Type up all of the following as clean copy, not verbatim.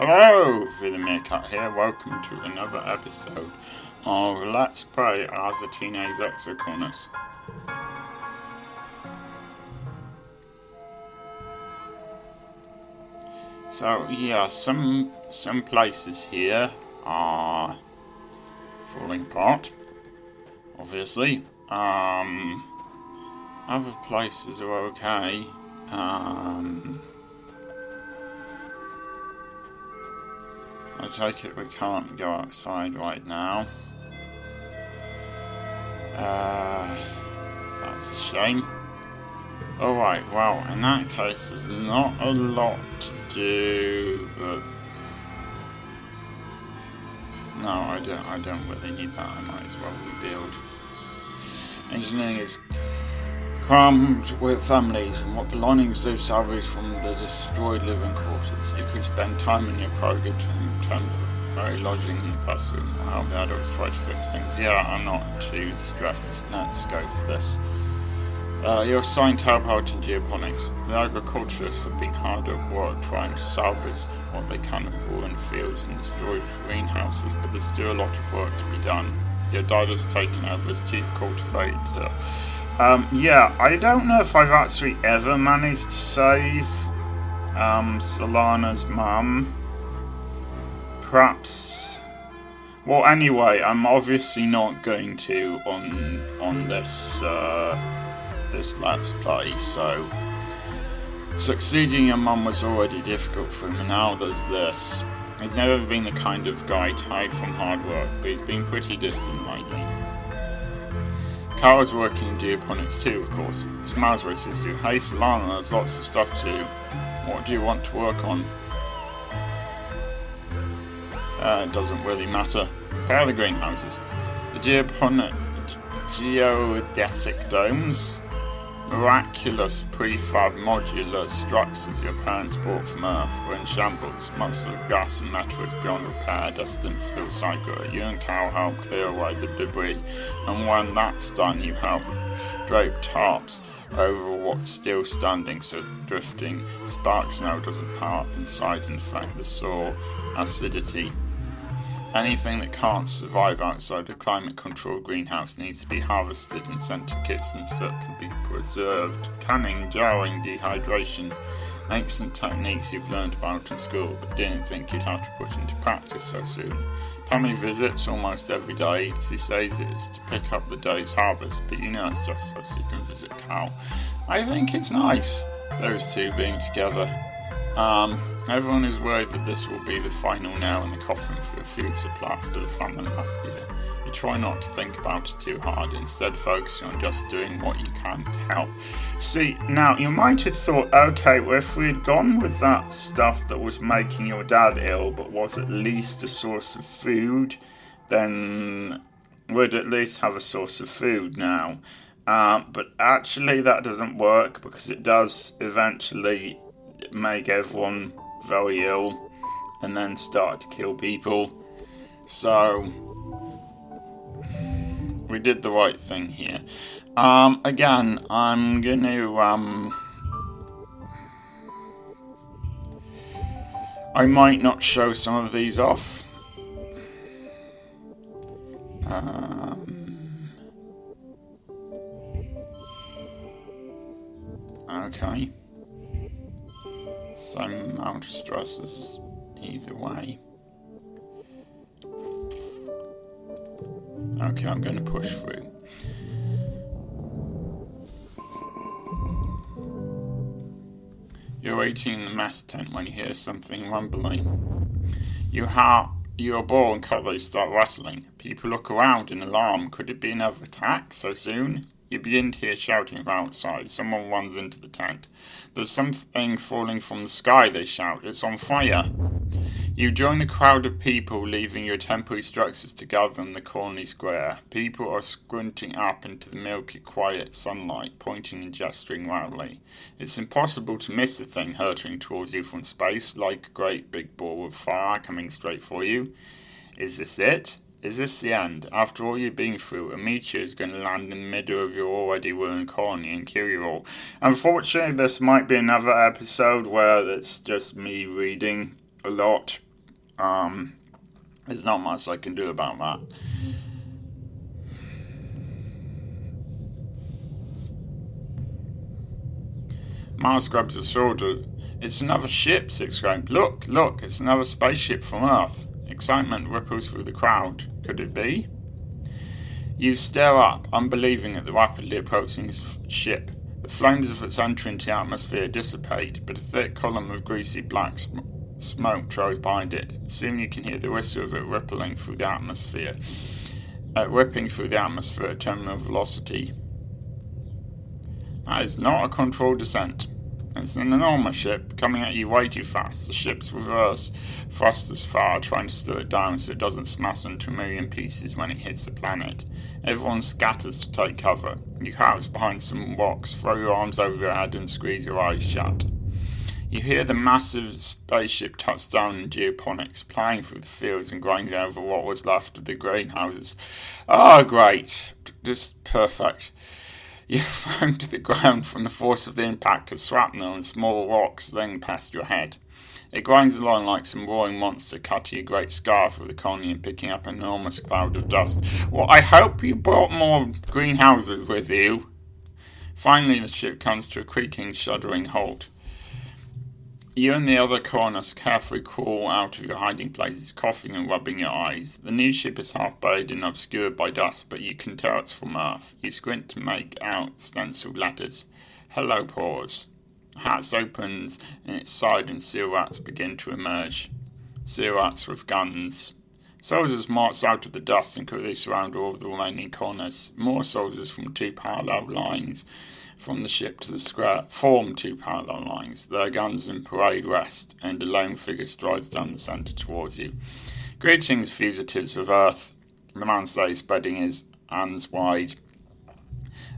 Hello, Villa Meerkat here. Welcome to another episode of Let's Play as a Teenage Exocolonist. So yeah, some places here are falling apart, obviously. Other places are okay. I take it we can't go outside right now. That's a shame. Alright, well, in that case, there's not a lot to do, but... No, I don't really need that. I might as well rebuild. Engineering is crammed with families and what belongings they've salvaged from the destroyed living quarters. You could spend time in your program temporary lodging in the classroom or help the adults try to fix things. Yeah, I'm not too stressed. Let's go for this. You're assigned to help out in geoponics. The agriculturists have been hard at work trying to salvage what they can of ruined fields and destroyed greenhouses, but there's still a lot of work to be done. Your dad has taken over as chief cultivator. Yeah, I don't know if I've actually ever managed to save Solana's mum. Perhaps. Well, anyway, I'm obviously not going to on this this Let's Play. So succeeding your mum was already difficult for him, and now there's this. He's never been the kind of guy to hide from hard work, but he's been pretty distant lately. Carl's working in geoponics too, of course. He smiles when he says you, "Hey Solana, there's lots of stuff to do. What do you want to work on?" It doesn't really matter. Repair the greenhouses. The geodesic domes. Miraculous prefab modular structures your parents brought from Earth were in shambles. Most of the gas and metal is beyond repair, destined for the recycler. You and Cal help clear away the debris, and when that's done, you help drape tarps over what's still standing so drifting spark snow doesn't pile up inside and affect the soil acidity. Anything that can't survive outside a climate-controlled greenhouse needs to be harvested and sent to kitchens so it can be preserved. Canning, jarring, dehydration, ancient techniques you've learned about in school but didn't think you'd have to put into practice so soon. Family visits almost every day. She says it's to pick up the day's harvest, but you know it's just so you can visit Cal. I think it's nice, those two being together. Everyone is worried that this will be the final nail in the coffin for the food supply after the famine last year. You try not to think about it too hard, instead focusing on just doing what you can to help. See, now you might have thought, okay, well if we had gone with that stuff that was making your dad ill but was at least a source of food, then we'd at least have a source of food now. But actually that doesn't work because it does eventually make everyone very ill and then start to kill people. So we did the right thing here. Again, I'm gonna I might not show some of these off. Okay. Same amount of stresses either way. Okay, I'm going to push through. You're waiting in the mess tent when you hear something rumbling. Your ball and cutlery start rattling. People look around in alarm. Could it be another attack so soon? You begin to hear shouting from outside. Someone runs into the tent. There's something falling from the sky, they shout. It's on fire. You join the crowd of people leaving your temporary structures to gather in the colony square. People are squinting up into the milky, quiet sunlight, pointing and gesturing loudly. It's impossible to miss the thing hurtling towards you from space, like a great big ball of fire coming straight for you. Is this it? Is this the end? After all you've been through, a meteor is going to land in the middle of your already ruined colony and kill you all. Unfortunately, this might be another episode where it's just me reading a lot. There's not much I can do about that. Miles grabs a sword. It's another ship, he exclaimed. Look, it's another spaceship from Earth. Excitement ripples through the crowd. Could it be? You stare up, unbelieving at the rapidly approaching ship. The flames of its entry into the atmosphere dissipate, but a thick column of greasy black smoke trails behind it. Soon you can hear the whistle of it ripping through the atmosphere at terminal velocity. That is not a controlled descent. It's an enormous ship coming at you way too fast. The ship's reverse thrusters fire, trying to slow it down so it doesn't smash into a million pieces when it hits the planet. Everyone scatters to take cover. You crouch behind some rocks, throw your arms over your head and squeeze your eyes shut. You hear the massive spaceship touch down in geoponics, playing through the fields and grinding over what was left of the greenhouses. Oh, great. Just perfect. You're thrown to the ground from the force of the impact of shrapnel and small rocks slinging past your head. It grinds along like some roaring monster cutting a great scar through the colony and picking up an enormous cloud of dust. Well, I hope you brought more greenhouses with you. Finally, the ship comes to a creaking, shuddering halt. You and the other colonists carefully crawl out of your hiding places, coughing and rubbing your eyes. The new ship is half buried and obscured by dust, but you can tell it's from Earth. You squint to make out stenciled letters. Hello, pores. The hatch opens in its side and seal rats begin to emerge. Seal rats with guns. Soldiers march out of the dust and quickly surround all of the remaining colonists. More soldiers from two parallel lines from the ship to the square form two parallel lines, their guns in parade rest, and a lone figure strides down the centre towards you. Greetings, fugitives of Earth, the man says, spreading his hands wide.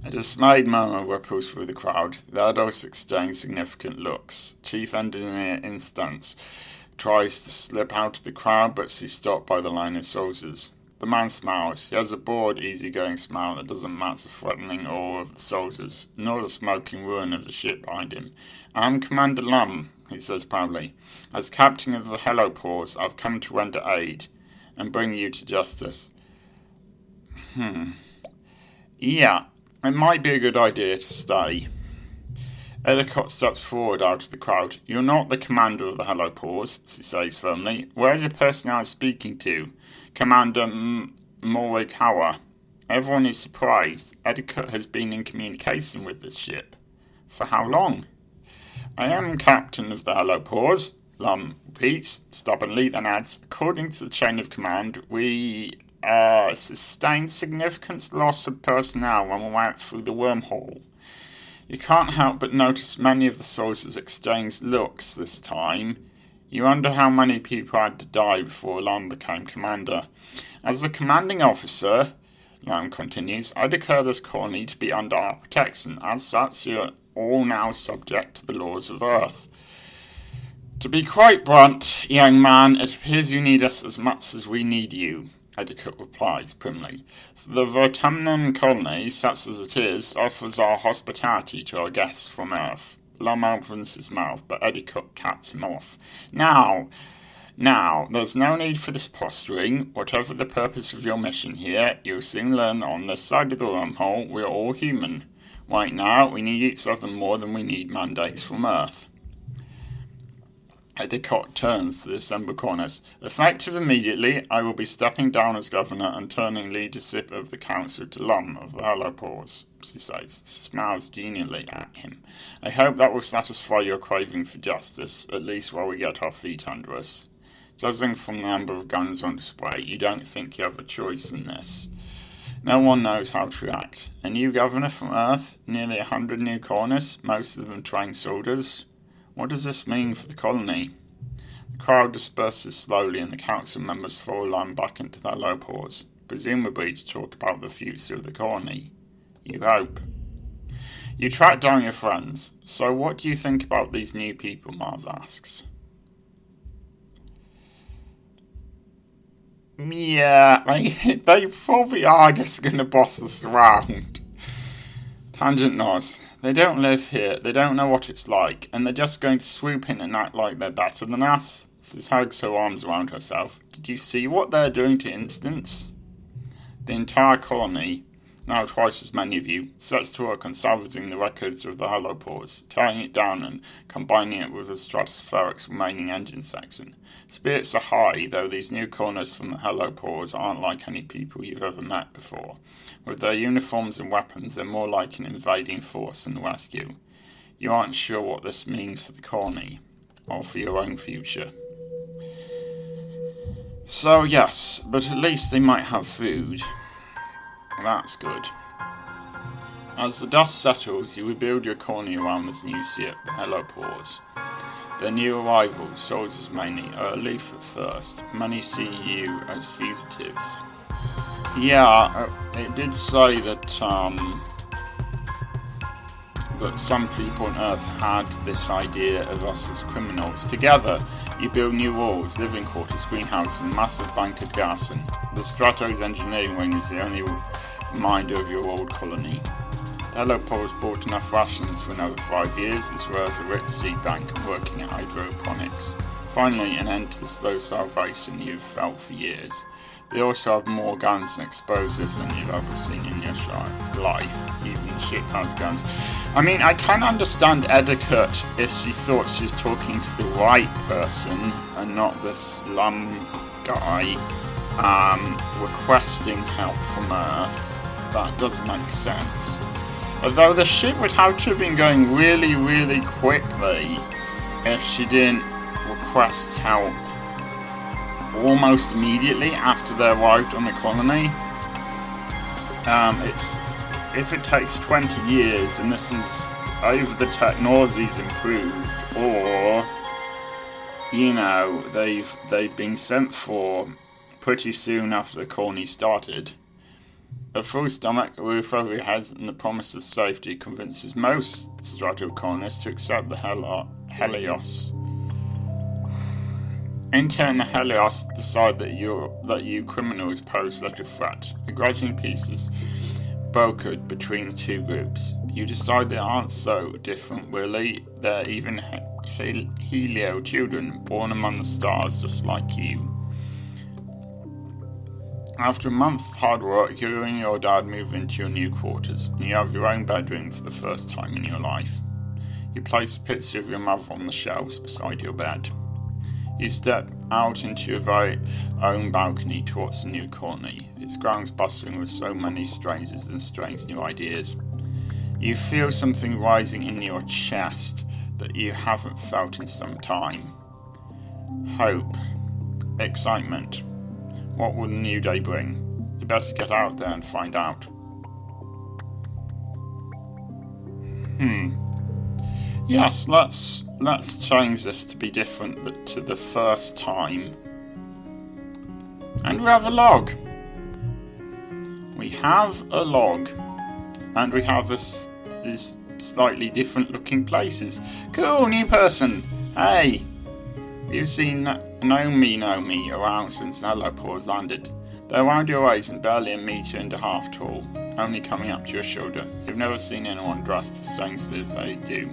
A dismayed murmur ripples through the crowd. The adults exchange significant looks. Chief Engineer Instance tries to slip out of the crowd, but she's stopped by the line of soldiers. The man smiles. He has a broad, easygoing smile that doesn't match the threatening awe of the soldiers, nor the smoking ruin of the ship behind him. I'm Commander Lum, he says proudly. As captain of the Hello Paws, I've come to render aid and bring you to justice. Yeah, it might be a good idea to stay. Ellicott steps forward out of the crowd. You're not the commander of the Hello Paws, she says firmly. Where's the person I was speaking to? Commander Morikawa. Everyone is surprised. Ellicott has been in communication with this ship. For how long? I am captain of the Hello Paws, Lum repeats stubbornly, then adds, according to the chain of command, we sustained significant loss of personnel when we went through the wormhole. You can't help but notice many of the soldiers exchanged looks this time. You wonder how many people had to die before Lum became commander. As the commanding officer, Lum continues, I declare this colony to be under our protection. As such, you're all now subject to the laws of Earth. To be quite blunt, young man, it appears you need us as much as we need you, Ellicott replies primly. The Vertumnum colony, such as it is, offers our hospitality to our guests from Earth. Lum opens his mouth, but Ellicott cuts him off. Now, there's no need for this posturing. Whatever the purpose of your mission here, you'll soon learn that on this side of the wormhole, we're all human. Right now, we need each other more than we need mandates from Earth. Ellicott turns to the assembled colonists. Effective immediately, I will be stepping down as governor and turning leadership of the council to Lum of the Hello Paws, she says, smiles genially at him. I hope that will satisfy your craving for justice, at least while we get our feet under us. Judging from the number of guns on display, you don't think you have a choice in this. No one knows how to react. A new governor from Earth, nearly 100 new colonists, most of them trained soldiers. What does this mean for the colony? The crowd disperses slowly and the council members follow Lum back into their low paws, presumably to talk about the future of the colony. You hope. You track down your friends. So what do you think about these new people, Mars asks. Yeah, they probably are just going to boss us around. Tangent Nos. They don't live here, they don't know what it's like, and they're just going to swoop in and act like they're better than us. Sis hugs her arms around herself. Did you see what they're doing to Instance? The entire colony, now twice as many of you, sets to work on salvaging the records of the Hellopause, tearing it down and combining it with the Stratospheric's remaining engine section. Spirits are high, though these new colonists from the Hellopause aren't like any people you've ever met before. With their uniforms and weapons, they're more like an invading force than rescue. You aren't sure what this means for the colony, or for your own future. So yes, but at least they might have food. That's good. As the dust settles, you rebuild your colony around this new ship, the Hellopause. The new arrivals, soldiers mainly, are aloof at first. Many see you as fugitives. Yeah, it did say that some people on Earth had this idea of us as criminals. Together, you build new walls, living quarters, greenhouses, and massive bunkered garrison. The Stratos engineering wing is the only reminder of your old colony. The Hellopause bought enough rations for another 5 years, as well as a rich seed bank and working at hydroponics. Finally, an end to the slow starvation you've felt for years. They also have more guns and explosives than you've ever seen in your life. Even the ship has guns. I mean, I can understand etiquette if she thought she's talking to the right person and not this slum guy requesting help from Earth. That does make sense. Although the ship would have to have been going really, really quickly if she didn't request help almost immediately after they arrived on the colony. If it takes 20 years and this is either the technology's improved or, you know, they've been sent for pretty soon after the colony started. A full stomach, a roof over your heads, and the promise of safety convinces most Stratocolonists to accept the Helios. In turn, the Helios decide that you criminals pose such a threat. A grudging peace is brokered between the two groups. You decide they aren't so different, really. They're even Helio children, born among the stars just like you. After a month of hard work, you and your dad move into your new quarters, and you have your own bedroom for the first time in your life. You place a picture of your mother on the shelves beside your bed. You step out into your very own balcony towards the new colony, its grounds bustling with so many strangers and strange new ideas. You feel something rising in your chest that you haven't felt in some time. Hope. Excitement. What will the new day bring? You better get out there and find out. Yes, let's change this to be different to the first time. And we have a log. We have a log. And we have these slightly different looking places. Cool, new person. Hey. You've seen Naomi around since Hellopause landed. They're around your waist and barely 1.5 meters tall, only coming up to your shoulder. You've never seen anyone dressed as strangely as they do.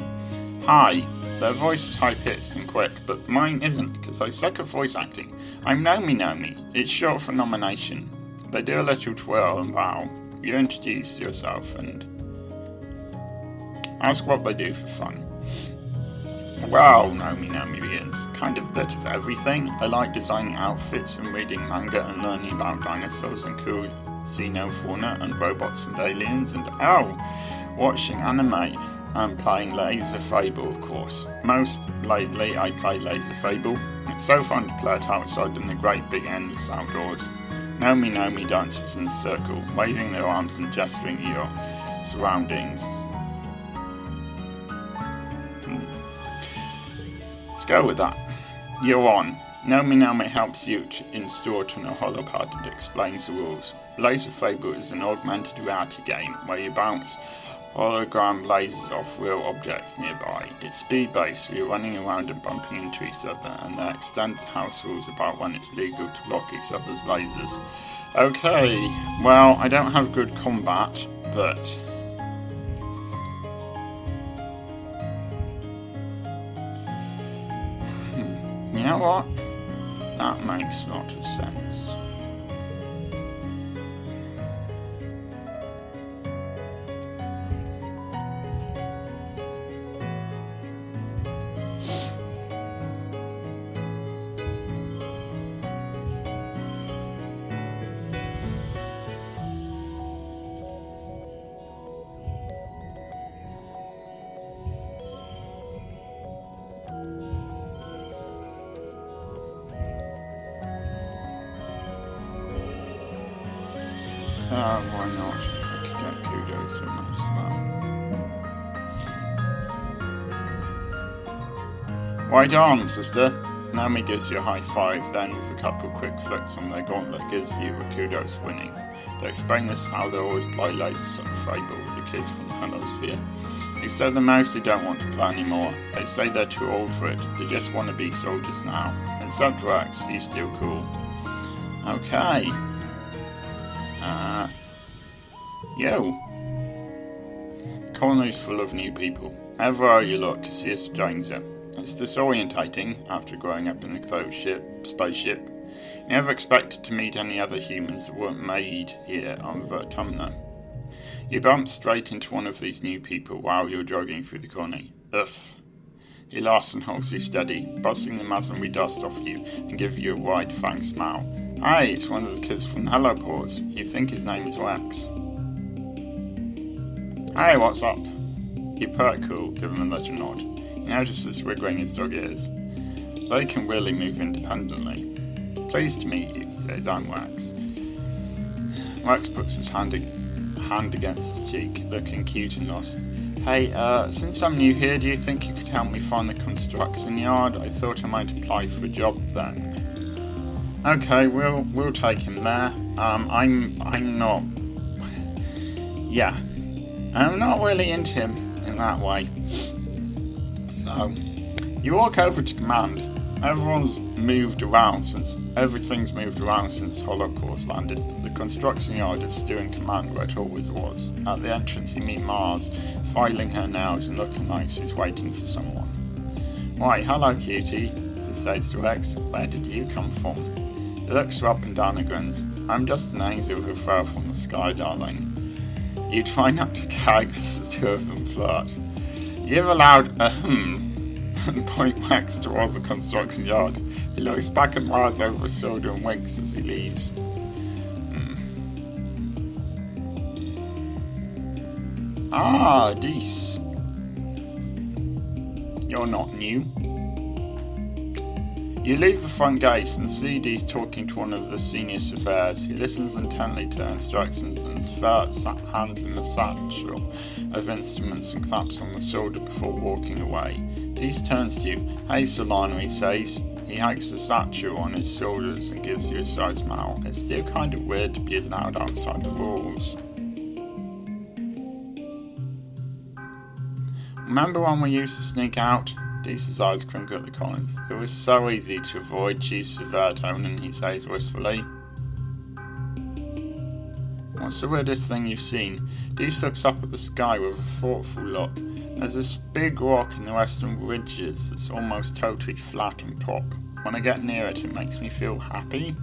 Hi. Their voice is high-pitched and quick, but mine isn't, because I suck at voice acting. I'm Naomi. It's short for nomination. They do a little twirl and bow. You introduce yourself and ask what they do for fun. Well, Naomi begins. Kind of a bit of everything. I like designing outfits and reading manga and learning about dinosaurs and cool xenofauna and robots and aliens and watching anime and playing Laser Fable, of course. Most lately I play Laser Fable. It's so fun to play it outside in the great big endless outdoors. Naomi dances in a circle, waving their arms and gesturing at your surroundings. Let's go with that. You're on. Naomi helps you to install it on a holopad and explains the rules. Laser Fable is an augmented reality game where you bounce hologram lasers off real objects nearby. It's speed-based, so you're running around and bumping into each other, and there are extended house rules about when it's legal to block each other's lasers. Okay, well, I don't have good combat, but You know what? That makes a lot of sense. Why not? If I could get kudos, I might as well. Right on, sister. Naomi gives you a high five, then with a couple of quick flicks on their gauntlet gives you a kudos for winning. They explain this how they always play Laser Fable with the kids from the Hellosphere. Except the mostly don't want to play anymore. They say they're too old for it, they just want to be soldiers now. Except Rex, he's still cool. Okay. Yo. Colony's full of new people. Everywhere you look, you see a stranger. It's disorientating after growing up in a closed spaceship. You never expected to meet any other humans that weren't made here on Vertumna. You bump straight into one of these new people while you're jogging through the colony. Ugh. He laughs and holds you steady, busting the masonry dust off you and give you a wide fang smile. Hey, it's one of the kids from the Hellopause. You think his name is Rex. Hey, what's up? You pert cool, give him a little nod. You notice this wriggling his dog ears. They can really move independently. Pleased to meet you, he says, I'm Rex. Rex puts his hand against his cheek, looking cute and lost. Hey, since I'm new here, do you think you could help me find the construction yard? I thought I might apply for a job then. Okay, we'll take him there. I'm not really into him in that way. So, you walk over to command. Everything's moved around since Holocaust landed. The construction yard is still in command where it always was. At the entrance you meet Mars, filing her nails and looking like she's waiting for someone. Why, hello cutie, she says to Rex. Where did you come from? He looks her up and down and grins. I'm just an angel who fell from the sky, darling. You try not to gag as the two of them flirt. You give a loud and point Rex towards the construction yard. He looks back at Mars over his shoulder and winks as he leaves. Ah, Dees. You're not new. You leave the front gate and see Dees talking to one of the senior surveyors. He listens intently to instructions and hands him a satchel of instruments and claps on the shoulder before walking away. Dees turns to you. Hey Solano, he says. He hikes the satchel on his shoulders and gives you a side smile. It's still kind of weird to be allowed outside the rules. Remember when we used to sneak out? Deese's eyes crinkle at the Collins. It was so easy to avoid Chief Surveyor Tonin, he says wistfully. What's the weirdest thing you've seen? Deese looks up at the sky with a thoughtful look. There's this big rock in the western ridges that's almost totally flat on top. When I get near it, it makes me feel happy.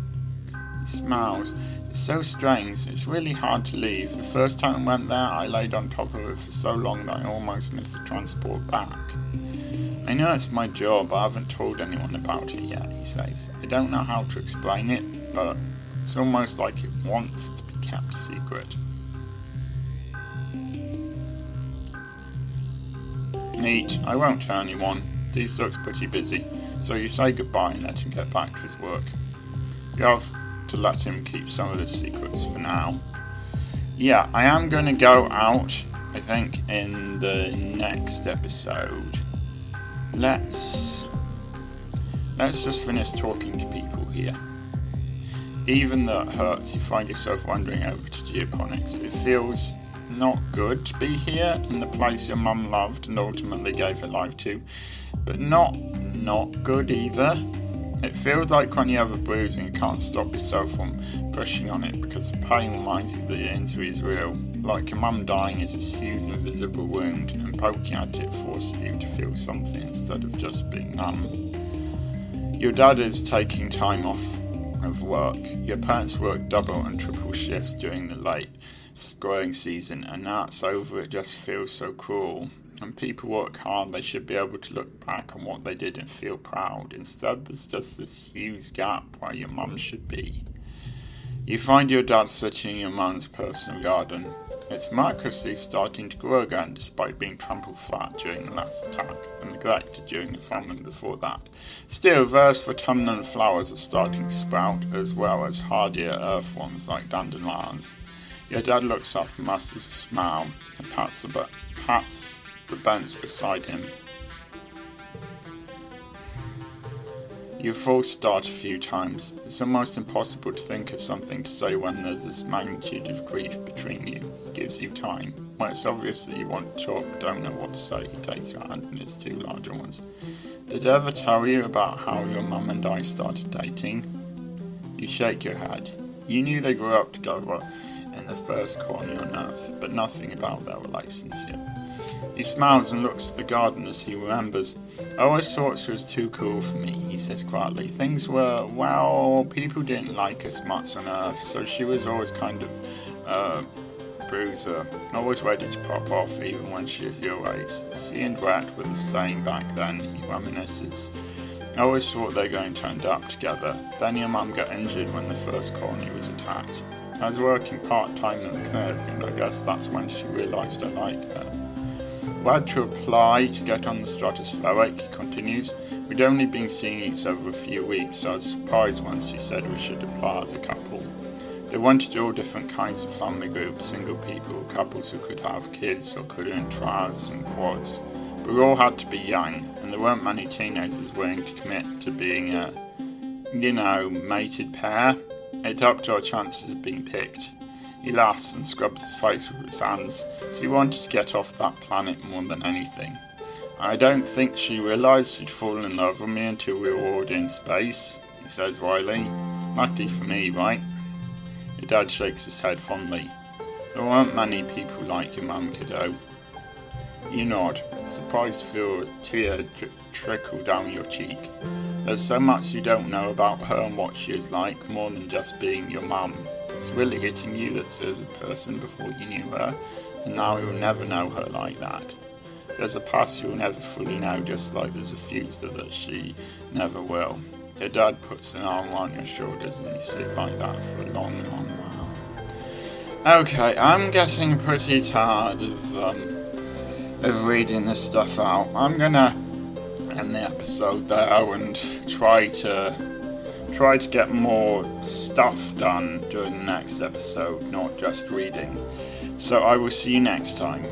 He smiles. It's so strange, it's really hard to leave. The first time I went there, I laid on top of it for so long that I almost missed the transport back. I know it's my job, I haven't told anyone about it yet, he says. I don't know how to explain it, but it's almost like it wants to be kept a secret. Neat, I won't tell anyone. Deese looks pretty busy, so you say goodbye and let him get back to his work. You have to let him keep some of his secrets for now. Yeah, I am going to go out, I think, in the next episode. Let's just finish talking to people here. Even though it hurts, you find yourself wandering over to geoponics. It feels not good to be here in the place your mum loved and ultimately gave her life to, but not good either. It feels like when you have a bruise and you can't stop yourself from pushing on it because the pain reminds you that the injury is real. Like your mum dying is this huge invisible wound, and poking at it forces you to feel something instead of just being numb. Your dad is taking time off of work. Your parents work double and triple shifts during the late growing season, and now it's over, it just feels so cruel. When people work hard, they should be able to look back on what they did and feel proud. Instead, there's just this huge gap where your mum should be. You find your dad sitting in your mum's personal garden. Its microsy starting to grow again despite being trampled flat during the last attack and neglected during the famine before that. Still, various autumnal flowers are starting to sprout, as well as hardier earthworms like dandelions. Your dad looks up and musters a smile and pats the bench beside him. You false start a few times. It's almost impossible to think of something to say when there's this magnitude of grief between you. It gives you time. When it's obvious that you want to talk but don't know what to say, he takes your hand in his two larger ones. Did I ever tell you about how your mum and I started dating? You shake your head. You knew they grew up together in the first colony on Earth, but nothing about their relationship. He smiles and looks at the garden as he remembers. I always thought she was too cool for me, he says quietly. Things were, well, people didn't like us much on Earth, so she was always kind of bruiser, always ready to pop off even when she was your age. She and Brett were the same back then, he reminisces. I always thought they were going to end up together. Then your mum got injured when the first colony was attacked. I was working part-time in the clinic, and I guess that's when she realised I liked her. We had to apply to get on the stratospheric, he continues. We'd only been seeing each other a few weeks, so I was surprised when she said we should apply as a couple. They wanted all different kinds of family groups, single people, couples who could have kids or could earn trials and quads. But we all had to be young, and there weren't many teenagers willing to commit to being a, mated pair. It upped our chances of being picked. He laughs and scrubs his face with his hands. She wanted to get off that planet more than anything. I don't think she realised she'd fallen in love with me until we were already in space, he says wryly. Lucky for me, right? Your dad shakes his head fondly. There weren't many people like your mum, kiddo. You nod, surprised to feel a tear trickle down your cheek. There's so much you don't know about her and what she is like, more than just being your mum. It's really hitting you that she was a person before you knew her, and now you'll never know her like that. There's a past you'll never fully know, just like there's a future that she never will. Your dad puts an arm on your shoulders and you sit like that for a long, long while. Okay, I'm getting pretty tired of reading this stuff out. I'm gonna end the episode there and try to get more stuff done during the next episode, not just reading. So I will see you next time.